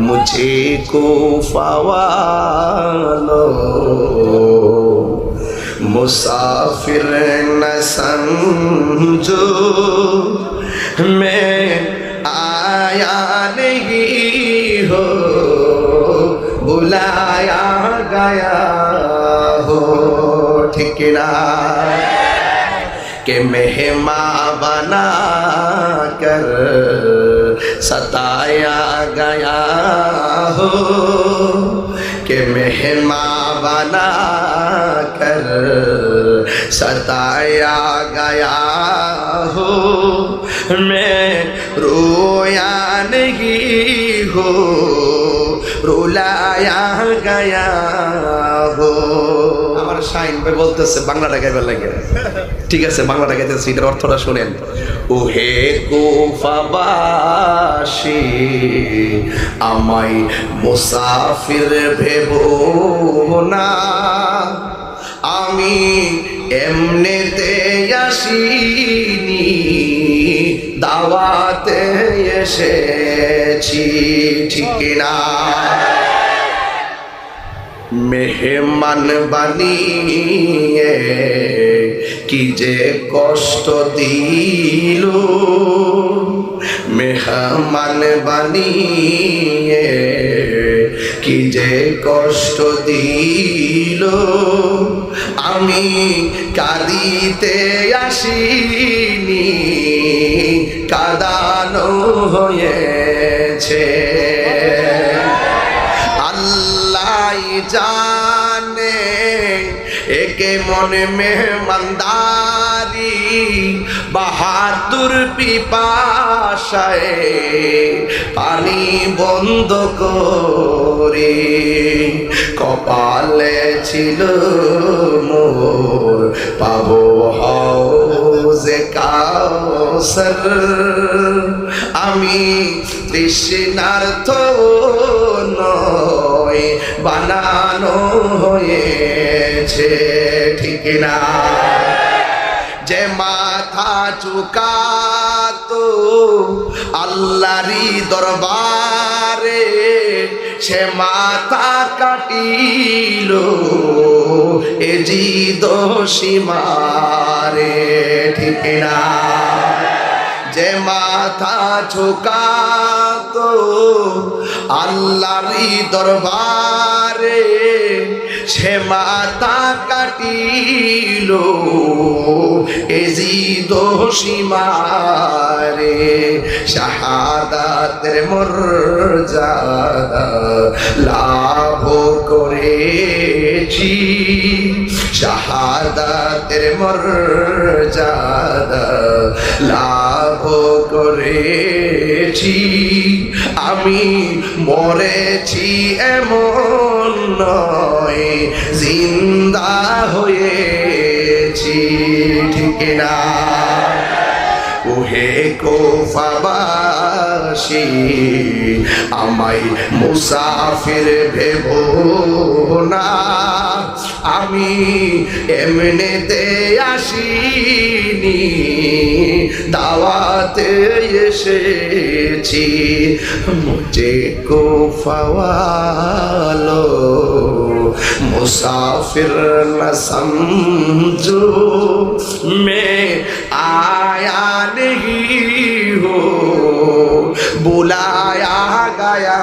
मुझको फवालो मुसाफिर न समझो मैं आया नहीं हो बुलाया गया हो ठीक ना के मेहमान बना कर सताया गया हो के मेहमान बना कर सताया गया हो मैं रोया नहीं हो रुलाया गया हो আমার শাইন ভাই বলতেছে বাংলাটা গাইবার লাগে ঠিক আছে বাংলাটা গাইতেছি এটার অর্থটা শুনেন ও হে কুফাবাসী আমায় মুসাফির ভেবো না আমি এমনিতে আসিনি দাওয়াতে এসেছি ঠিক না মেহমান বানিয়ে কি যে কষ্ট দিল মেহমান বানিয়ে কি যে কষ্ট দিল আমি কাঁদিতে আসিনি কাঁদানো হয়েছে আল্লাহ জানে একে মনে মেহমানদারি বাহাদুর পিপাসায় পানি বন্ধ করে কপালে ছিল মোর পাবো হাউজে কাউসার আমি তৃষ্ণার্থ নয় বানানো হয়েছে ঠিক না যে মাথা চুকাতো আল্লাহরই দরবারে সে মাথা কাটিল এ জিদ সীমারে ঠিক না যে মাথা ঝুকাতো আল্লাহরই দরবারে সে মাথা কাটিল এজিদ সীমারে শাহাদাতের মর্যাদা লাভ করেছি শাহাদাতের মর্যাদা লাভ করেছি আমি মরেছি এমন নয় জিন্দা হয়েছি ঠিক না ওহে কুফাবাসী আমায় মুসাফির ভেবো না আমি এমনিতে আসিনি দাওয়াতে এসেছি মুঝে কুফাওয়ালো मुसाफिर न समझो मैं आया नहीं हो बुलाया गया